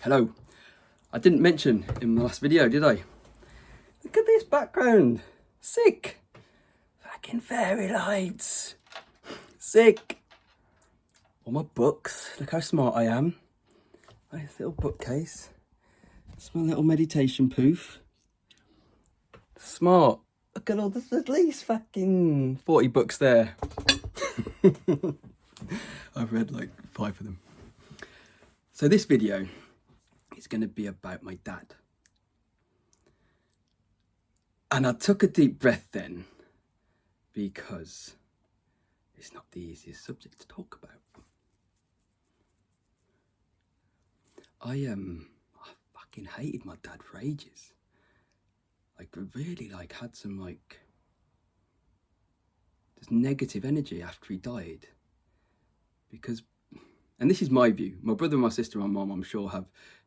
Hello. I didn't mention in the last video, did I? Look at this background. Sick. Fucking fairy lights. Sick. All my books. Look how smart I am. Nice little bookcase. It's my little meditation poof. Smart. Look at all this. At least fucking 40 books there. I've read like 5 of them. So this video is going to be about my dad. And I took a deep breath then, because it's not the easiest subject to talk about. I fucking hated my dad for ages. Like, really, like, had some, like, this negative energy after he died. Because, and this is my view. My brother, my sister, and my mum, I'm sure, have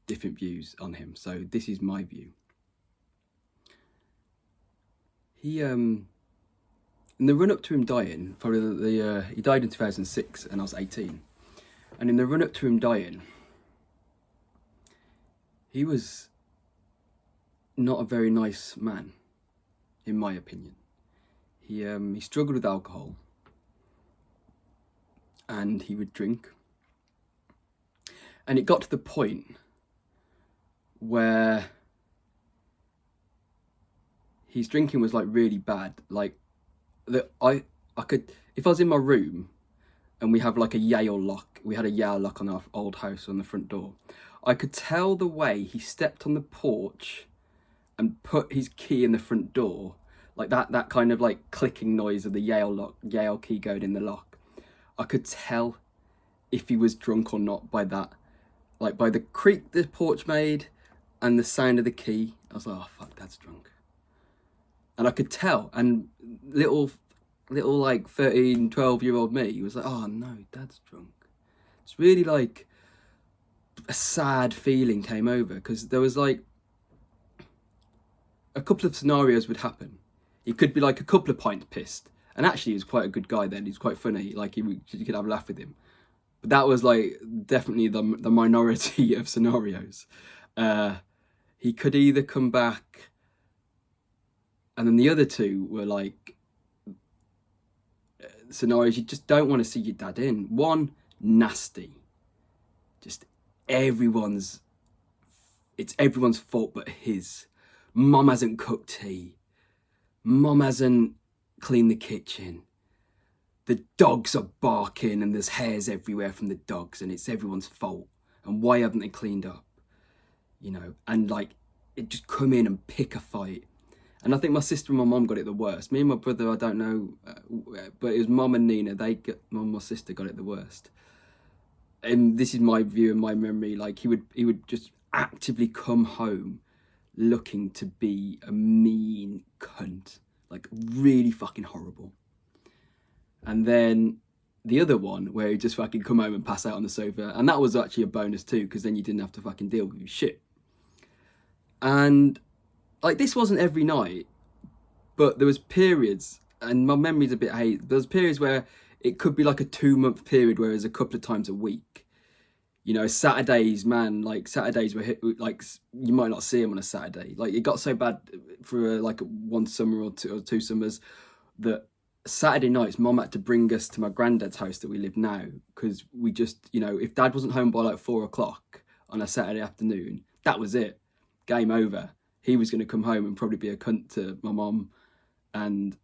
different views on him. So this is my view. He, in the run-up to him dying, probably he died in 2006 and I was 18. And in the run-up to him dying, he was not a very nice man, in my opinion. He struggled with alcohol and he would drink. And it got to the point where his drinking was like really bad. Like, that I could, if I was in my room and we have like a Yale lock, we had a Yale lock on our old house on the front door, I could tell the way he stepped on the porch and put his key in the front door, like that kind of like clicking noise of the Yale key going in the lock. I could tell if he was drunk or not by that, like by the creak the porch made and the sound of the key. I was like, oh fuck, Dad's drunk. And I could tell, and little like 13, 12-year-old me was like, oh no, Dad's drunk. It's really like a sad feeling came over, because there was like a couple of scenarios would happen. He could be like a couple of pints pissed, and actually he was quite a good guy then. He was quite funny, like you could have a laugh with him. But that was like definitely the minority of scenarios. He could either come back, and then the other two were like scenarios you just don't want to see your dad in. One, nasty. Just it's everyone's fault but his. Mum hasn't cooked tea. Mum hasn't cleaned the kitchen. The dogs are barking and there's hairs everywhere from the dogs and it's everyone's fault. And why haven't they cleaned up? You know, and like, it just come in and pick a fight. And I think my sister and my mum got it the worst. Me and my brother, I don't know, but it was Mum and Nina. Mum and my sister got it the worst. And this is my view and my memory. Like, he would just actively come home looking to be a mean cunt, like really fucking horrible. And then the other one where he'd just fucking come home and pass out on the sofa, and that was actually a bonus too, because then you didn't have to fucking deal with your shit. And like, this wasn't every night, but there was periods, and my memory's a bit hazy. There was periods where it could be like a 2-month period where it was a couple of times a week. You know, Saturdays, man, like Saturdays were like, you might not see him on a Saturday. Like, it got so bad for like one summer or two summers that Saturday nights, Mum had to bring us to my granddad's house that we live now, because we just, you know, if Dad wasn't home by like 4 o'clock on a Saturday afternoon, that was it. Game over. He was going to come home and probably be a cunt to my mum and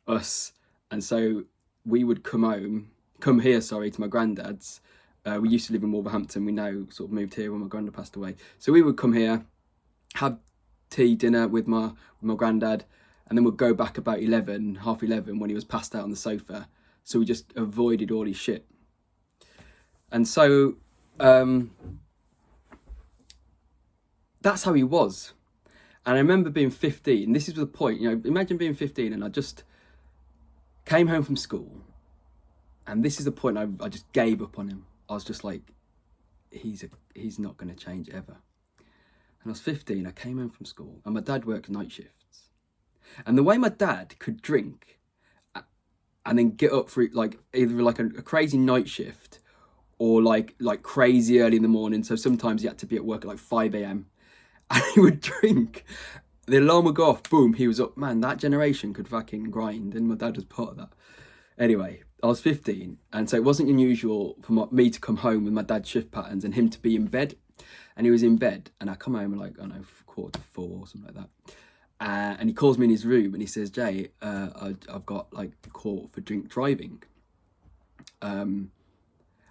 us. And so we would come here to my granddad's. We used to live in Wolverhampton. We now sort of moved here when my granddad passed away. So we would come here, have tea, dinner with my granddad, and then we'd go back about half 11 when he was passed out on the sofa. So we just avoided all his shit. And so that's how he was. And I remember being 15. This is the point, you know, imagine being 15 and I just came home from school. And this is the point I just gave up on him. I was just like, he's not going to change ever. And I was 15, I came home from school, and my dad worked night shifts. And the way my dad could drink and then get up for like either like a crazy night shift or like crazy early in the morning. So sometimes he had to be at work at like 5 a.m. and he would drink. The alarm would go off, boom, he was up. Man, that generation could fucking grind, and my dad was part of that. Anyway, I was 15, and so it wasn't unusual for me to come home with my dad's shift patterns and him to be in bed. And he was in bed, and I come home at like, I don't know, 3:45 or something like that. And he calls me in his room and he says, Jay, I've got like caught for drink driving. And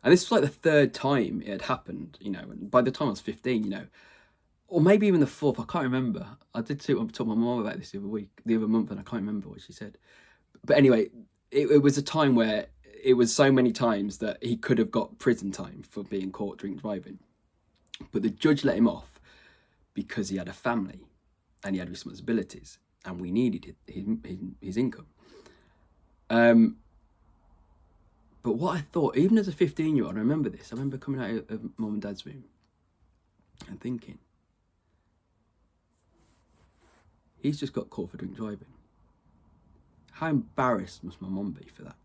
this was like the third time it had happened, you know, and by the time I was 15, you know, or maybe even the fourth, I can't remember. I did talk to my mum about this the other month, and I can't remember what she said. But anyway, it was a time where it was so many times that he could have got prison time for being caught drink driving. But the judge let him off because he had a family and he had responsibilities, and we needed his income. But what I thought, even as a 15-year-old, I remember this. I remember coming out of mum and dad's room and thinking, he's just got caught for drink driving. How embarrassed must my mum be for that?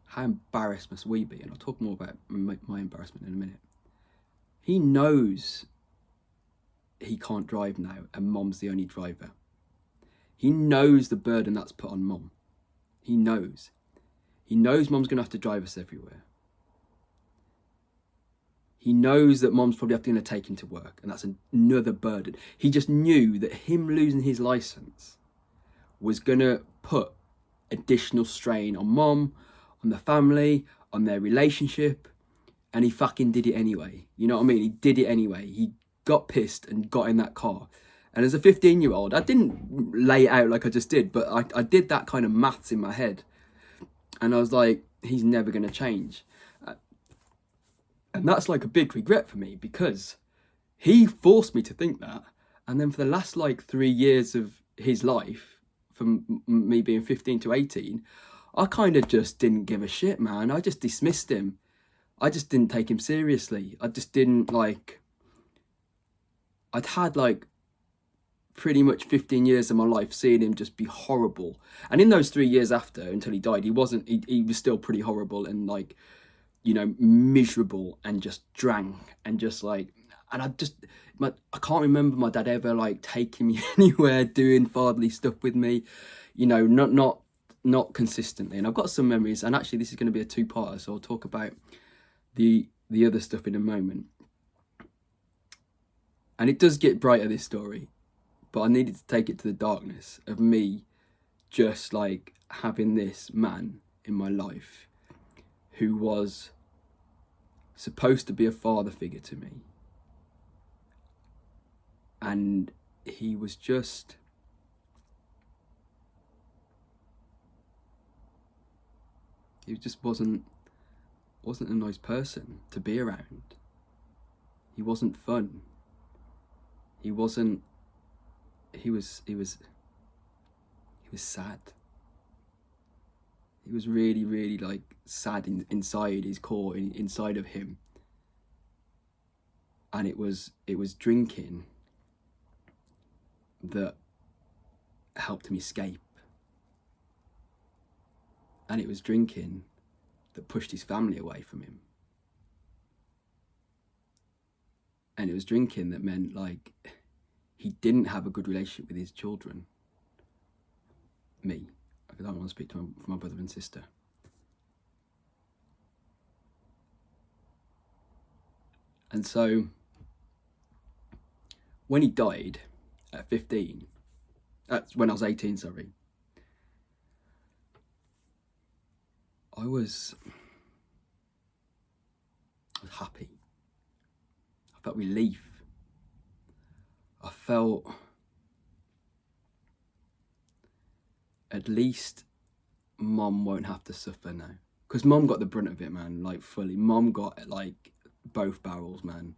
How embarrassed must we be? And I'll talk more about my embarrassment in a minute. He knows he can't drive now, and mum's the only driver. He knows the burden that's put on mum. He knows. He knows mum's going to have to drive us everywhere. He knows that mum's probably going to take him to work, and that's another burden. He just knew that him losing his license was going to put additional strain on mum, on the family, on their relationship, and he fucking did it anyway. You know what I mean? He did it anyway. He got pissed and got in that car. And as a 15-year-old, I didn't lay it out like I just did, but I did that kind of maths in my head. And I was like, he's never going to change. And that's like a big regret for me, because he forced me to think that. And then for the last like 3 years of his life, from me being 15 to 18, I kind of just didn't give a shit, man. I just dismissed him. I just didn't take him seriously. I just didn't like... I'd had like pretty much 15 years of my life seeing him just be horrible. And in those 3 years after, until he died, he was still pretty horrible and like, you know, miserable, and just drank and just like, and I can't remember my dad ever like taking me anywhere, doing fatherly stuff with me, you know, not consistently. And I've got some memories, and actually this is going to be a two-parter, so I'll talk about the other stuff in a moment. And it does get brighter, this story, but I needed to take it to the darkness of me just like having this man in my life who was supposed to be a father figure to me. And he was just... he just wasn't a nice person to be around. He wasn't fun. He was sad. He was really, really like sad inside his core, inside of him. And it was drinking that helped him escape. And it was drinking that pushed his family away from him. And it was drinking that meant like he didn't have a good relationship with his children. Me. I don't want to speak to my brother and sister. And so when he died at 15, when I was 18, sorry, I was happy. I felt relief. I felt at least mum won't have to suffer now. Because mum got the brunt of it, man, like fully. Mum got like both barrels, man.